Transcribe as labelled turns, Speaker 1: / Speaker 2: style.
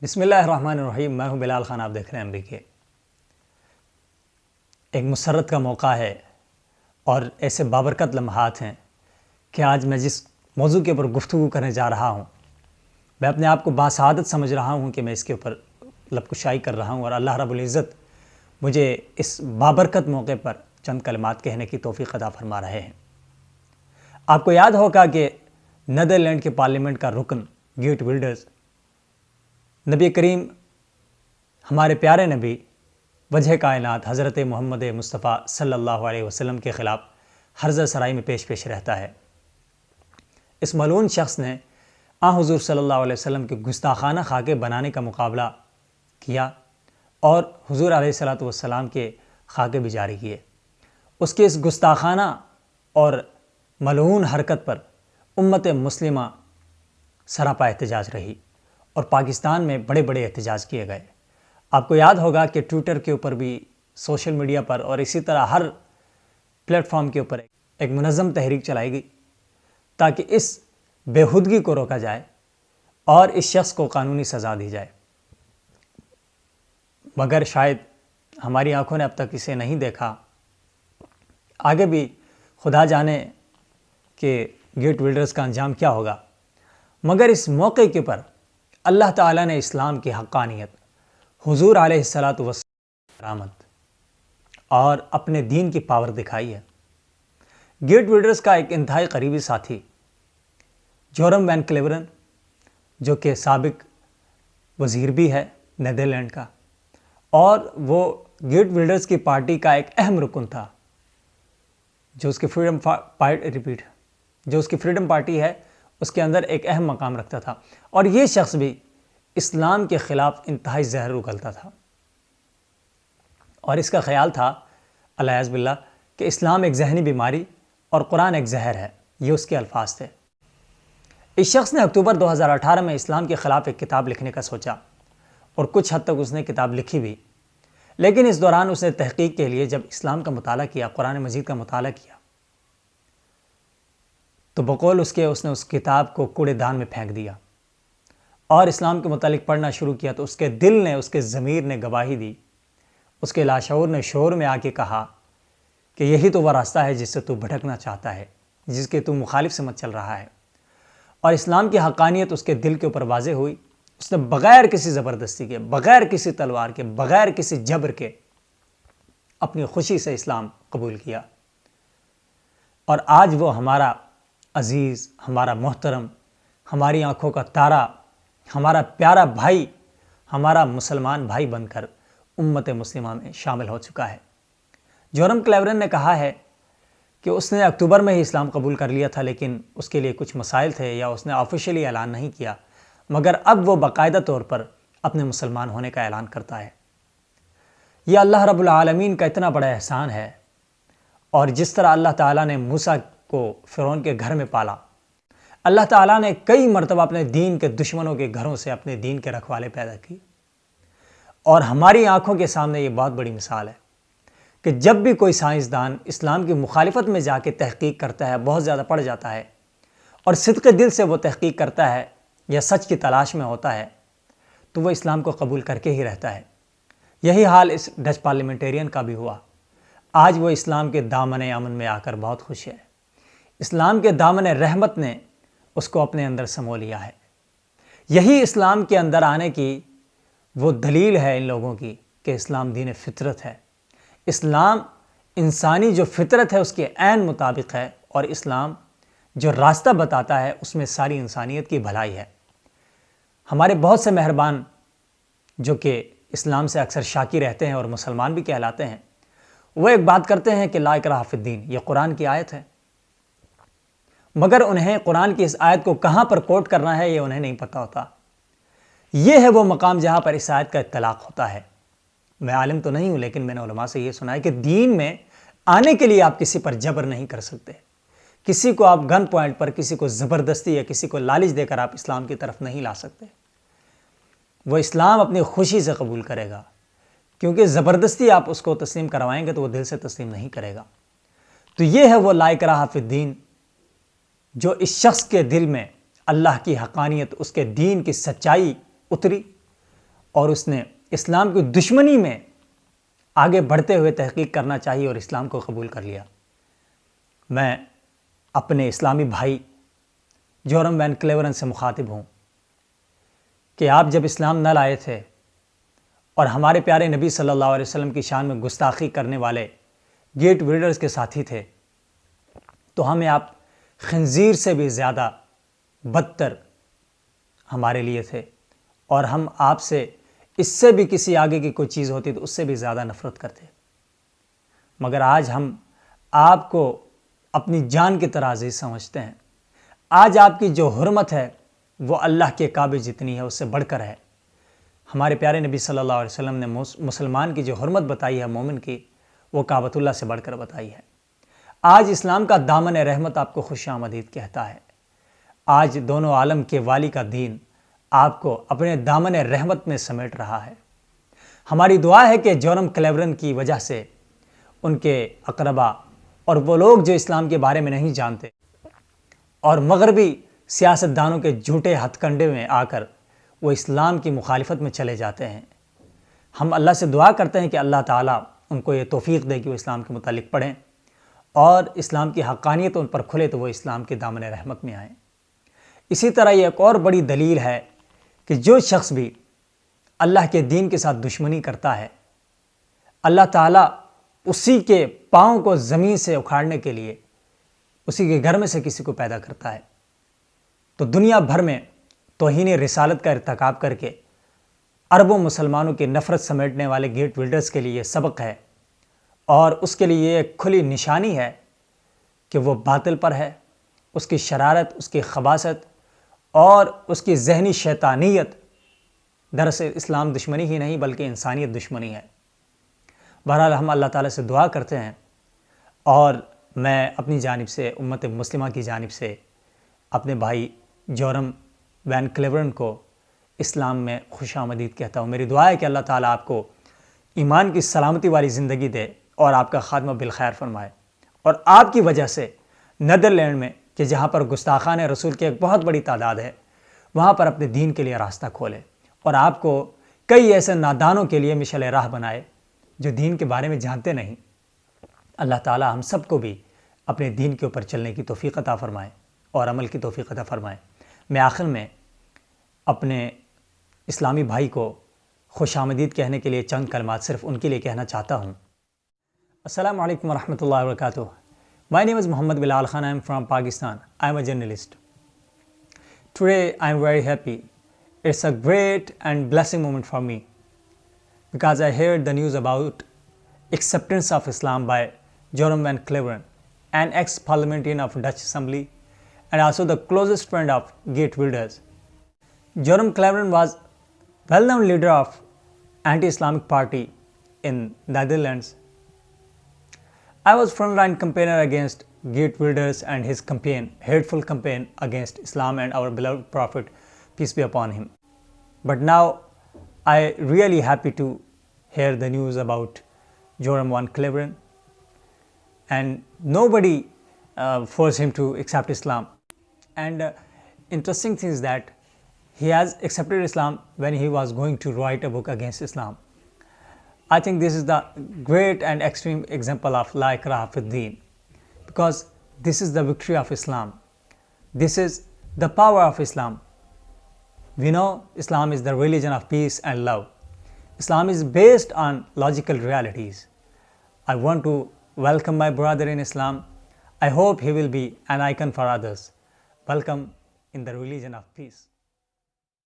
Speaker 1: بسم اللہ الرحمن الرحیم۔ میں ہوں بلال خان، آپ دیکھ رہے ہیں امریکہ۔ ایک مسرت کا موقع ہے اور ایسے بابرکت لمحات ہیں کہ آج میں جس موضوع کے اوپر گفتگو کرنے جا رہا ہوں، میں اپنے آپ کو باسعادت سمجھ رہا ہوں کہ میں اس کے اوپر لب کشائی کر رہا ہوں، اور اللہ رب العزت مجھے اس بابرکت موقع پر چند کلمات کہنے کی توفیق عطا فرما رہے ہیں۔ آپ کو یاد ہوگا کہ نیدرلینڈ کے پارلیمنٹ کا رکن گیٹ ولڈرز نبی کریم، ہمارے پیارے نبی وجہ کائنات حضرت محمد مصطفیٰ صلی اللہ علیہ وسلم کے خلاف حرزہ سرائی میں پیش رہتا ہے۔ اس ملعون شخص نے حضور صلی اللہ علیہ وسلم کے گستاخانہ خاکے بنانے کا مقابلہ کیا اور حضور علیہ الصلوۃ والسلام کے خاکے بھی جاری کیے۔ اس کے اس گستاخانہ اور ملعون حرکت پر امت مسلمہ سراپا احتجاج رہی اور پاکستان میں بڑے بڑے احتجاج کیے گئے۔ آپ کو یاد ہوگا کہ ٹویٹر کے اوپر بھی، سوشل میڈیا پر اور اسی طرح ہر پلیٹ فارم کے اوپر ایک منظم تحریک چلائی گئی تاکہ اس بےہودگی کو روکا جائے اور اس شخص کو قانونی سزا دی جائے، مگر شاید ہماری آنکھوں نے اب تک اسے نہیں دیکھا۔ آگے بھی خدا جانے کہ گیٹ ولڈرز کا انجام کیا ہوگا، مگر اس موقع کے اوپر اللہ تعالیٰ نے اسلام کی حقانیت، حضور علیہ الصلوۃ والسلام کرامت اور اپنے دین کی پاور دکھائی ہے۔ گیٹ ولڈرز کا ایک انتہائی قریبی ساتھی جورم وین کلیورن، جو کہ سابق وزیر بھی ہے نیدرلینڈ کا، اور وہ گیٹ ولڈرز کی پارٹی کا ایک اہم رکن تھا، جو اس کی فریڈم پارٹی ہے، اس کے اندر ایک اہم مقام رکھتا تھا، اور یہ شخص بھی اسلام کے خلاف انتہائی زہر اگلتا تھا، اور اس کا خیال تھا العیاذ باللہ کہ اسلام ایک ذہنی بیماری اور قرآن ایک زہر ہے۔ یہ اس کے الفاظ تھے۔ اس شخص نے اکتوبر 2018 میں اسلام کے خلاف ایک کتاب لکھنے کا سوچا، اور کچھ حد تک اس نے کتاب لکھی بھی، لیکن اس دوران اس نے تحقیق کے لیے جب اسلام کا مطالعہ کیا، قرآن مجید کا مطالعہ کیا، تو بقول اس نے اس کتاب کو کوڑے دان میں پھینک دیا اور اسلام کے متعلق پڑھنا شروع کیا۔ تو اس کے دل نے، اس کے ضمیر نے گواہی دی، اس کے لاشعور نے شعور میں آ کے کہا کہ یہی تو وہ راستہ ہے جس سے تو بھٹکنا چاہتا ہے، جس کے تو مخالف سمت چل رہا ہے۔ اور اسلام کی حقانیت اس کے دل کے اوپر واضح ہوئی۔ اس نے بغیر کسی زبردستی کے، بغیر کسی تلوار کے، بغیر کسی جبر کے اپنی خوشی سے اسلام قبول کیا، اور آج وہ ہمارا عزیز، ہمارا محترم، ہماری آنکھوں کا تارا، ہمارا پیارا بھائی، ہمارا مسلمان بھائی بن کر امت مسلمہ میں شامل ہو چکا ہے۔ جورم کلیورن نے کہا ہے کہ اس نے اکتوبر میں ہی اسلام قبول کر لیا تھا، لیکن اس کے لیے کچھ مسائل تھے یا اس نے آفیشلی اعلان نہیں کیا، مگر اب وہ باقاعدہ طور پر اپنے مسلمان ہونے کا اعلان کرتا ہے۔ یہ اللہ رب العالمین کا اتنا بڑا احسان ہے، اور جس طرح اللہ تعالیٰ نے موسیٰ کو فرعون کے گھر میں پالا، اللہ تعالیٰ نے کئی مرتبہ اپنے دین کے دشمنوں کے گھروں سے اپنے دین کے رکھوالے پیدا کی، اور ہماری آنکھوں کے سامنے یہ بہت بڑی مثال ہے کہ جب بھی کوئی سائنسدان اسلام کی مخالفت میں جا کے تحقیق کرتا ہے، بہت زیادہ پڑھ جاتا ہے اور صدق دل سے وہ تحقیق کرتا ہے یا سچ کی تلاش میں ہوتا ہے، تو وہ اسلام کو قبول کر کے ہی رہتا ہے۔ یہی حال اس ڈچ پارلیمنٹیرین کا بھی ہوا۔ آج وہ اسلام کے دامن امن میں آ کر بہت خوش ہے۔ اسلام کے دامن رحمت نے اس کو اپنے اندر سمو لیا ہے۔ یہی اسلام کے اندر آنے کی وہ دلیل ہے ان لوگوں کی کہ اسلام دین فطرت ہے۔ اسلام انسانی جو فطرت ہے اس کے عین مطابق ہے، اور اسلام جو راستہ بتاتا ہے اس میں ساری انسانیت کی بھلائی ہے۔ ہمارے بہت سے مہربان جو کہ اسلام سے اکثر شاکی رہتے ہیں اور مسلمان بھی کہلاتے ہیں، وہ ایک بات کرتے ہیں کہ لا اکراہ فی الدین، یہ قرآن کی آیت ہے، مگر انہیں قرآن کی اس آیت کو کہاں پر کوٹ کرنا ہے یہ انہیں نہیں پتہ ہوتا۔ یہ ہے وہ مقام جہاں پر اس آیت کا اطلاق ہوتا ہے۔ میں عالم تو نہیں ہوں، لیکن میں نے علماء سے یہ سنا ہے کہ دین میں آنے کے لیے آپ کسی پر جبر نہیں کر سکتے، کسی کو آپ گن پوائنٹ پر، کسی کو زبردستی یا کسی کو لالچ دے کر آپ اسلام کی طرف نہیں لا سکتے۔ وہ اسلام اپنی خوشی سے قبول کرے گا، کیونکہ زبردستی آپ اس کو تسلیم کروائیں گے تو وہ دل سے تسلیم نہیں کرے گا۔ تو یہ ہے وہ لا اکراہ فی الدین جو اس شخص کے دل میں اللہ کی حقانیت، اس کے دین کی سچائی اتری، اور اس نے اسلام کی دشمنی میں آگے بڑھتے ہوئے تحقیق کرنا چاہیے اور اسلام کو قبول کر لیا۔ میں اپنے اسلامی بھائی جورم وین کلیورن سے مخاطب ہوں کہ آپ جب اسلام نہ لائے تھے اور ہمارے پیارے نبی صلی اللہ علیہ وسلم کی شان میں گستاخی کرنے والے گیٹ بلڈرز کے ساتھی تھے، تو ہمیں آپ خنزیر سے بھی زیادہ بدتر ہمارے لیے تھے، اور ہم آپ سے اس سے بھی کسی آگے کی کوئی چیز ہوتی تو اس سے بھی زیادہ نفرت کرتے۔ مگر آج ہم آپ کو اپنی جان کی طرح عزیز سمجھتے ہیں۔ آج آپ کی جو حرمت ہے وہ اللہ کے کعبے جتنی ہے، اس سے بڑھ کر ہے۔ ہمارے پیارے نبی صلی اللہ علیہ وسلم نے مسلمان کی جو حرمت بتائی ہے مومن کی، وہ کعبۃ اللہ سے بڑھ کر بتائی ہے۔ آج اسلام کا دامن رحمت آپ کو خوش آمدید کہتا ہے۔ آج دونوں عالم کے والی کا دین آپ کو اپنے دامن رحمت میں سمیٹ رہا ہے۔ ہماری دعا ہے کہ جورم کلیورن کی وجہ سے ان کے اقربا اور وہ لوگ جو اسلام کے بارے میں نہیں جانتے اور مغربی سیاستدانوں کے جھوٹے ہتھ کنڈے میں آ کر وہ اسلام کی مخالفت میں چلے جاتے ہیں، ہم اللہ سے دعا کرتے ہیں کہ اللہ تعالیٰ ان کو یہ توفیق دے کہ وہ اسلام کے متعلق پڑھیں اور اسلام کی حقانیت ان پر کھلے تو وہ اسلام کے دامن رحمت میں آئیں۔ اسی طرح یہ ایک اور بڑی دلیل ہے کہ جو شخص بھی اللہ کے دین کے ساتھ دشمنی کرتا ہے، اللہ تعالیٰ اسی کے پاؤں کو زمین سے اکھاڑنے کے لیے اسی کے گھر میں سے کسی کو پیدا کرتا ہے۔ تو دنیا بھر میں توہین رسالت کا ارتکاب کر کے اربوں مسلمانوں کی نفرت سمیٹنے والے گیٹ بلڈرز کے لیے سبق ہے، اور اس کے لیے ایک کھلی نشانی ہے کہ وہ باطل پر ہے۔ اس کی شرارت، اس کی خباثت اور اس کی ذہنی شیطانیت دراصل اسلام دشمنی ہی نہیں بلکہ انسانیت دشمنی ہے۔ بہرحال ہم اللہ تعالیٰ سے دعا کرتے ہیں، اور میں اپنی جانب سے امت مسلمہ کی جانب سے اپنے بھائی جورم وین کلیورن کو اسلام میں خوش آمدید کہتا ہوں۔ میری دعا ہے کہ اللہ تعالیٰ آپ کو ایمان کی سلامتی والی زندگی دے اور آپ کا خاتمہ بالخیر فرمائے، اور آپ کی وجہ سے نیدرلینڈ میں کہ جہاں پر گستاخان رسول کی ایک بہت بڑی تعداد ہے، وہاں پر اپنے دین کے لیے راستہ کھولے، اور آپ کو کئی ایسے نادانوں کے لیے مشعل راہ بنائے جو دین کے بارے میں جانتے نہیں۔ اللہ تعالیٰ ہم سب کو بھی اپنے دین کے اوپر چلنے کی توفیق عطا فرمائے اور عمل کی توفیق عطا فرمائے۔ میں آخر میں اپنے اسلامی بھائی کو خوش آمدید کہنے کے لیے چند کلمات صرف ان کے لیے کہنا چاہتا ہوں۔ السلام علیکم ورحمۃ اللہ وبرکاتہ۔ My name is Muhammad Bilal Khan. I am from Pakistan. I am a journalist. Today I am very happy. It's a great and blessing moment for me because I heard the news about acceptance of Islam by Joram van Cleveren, an ex-parliamentarian of Dutch Assembly and also the closest friend of Geert Wilders. Joram Cleveren was well-known leader of anti-Islamic party in Netherlands. I was frontline campaigner against Geert Wilders and his campaign, hateful campaign against Islam and our beloved Prophet, peace be upon him. But now I really happy to hear the news about Joram van Cleveren, and nobody forced him to accept Islam. And interesting thing is that he has accepted Islam when he was going to write a book against Islam. I think this is the great and extreme example of La ikraha fi ddin, because this is the victory of Islam. This is the power of Islam. We know Islam is the religion of peace and love. Islam is based on logical realities. I want to welcome my brother in Islam. I hope he will be an icon for others. Welcome in the religion of peace.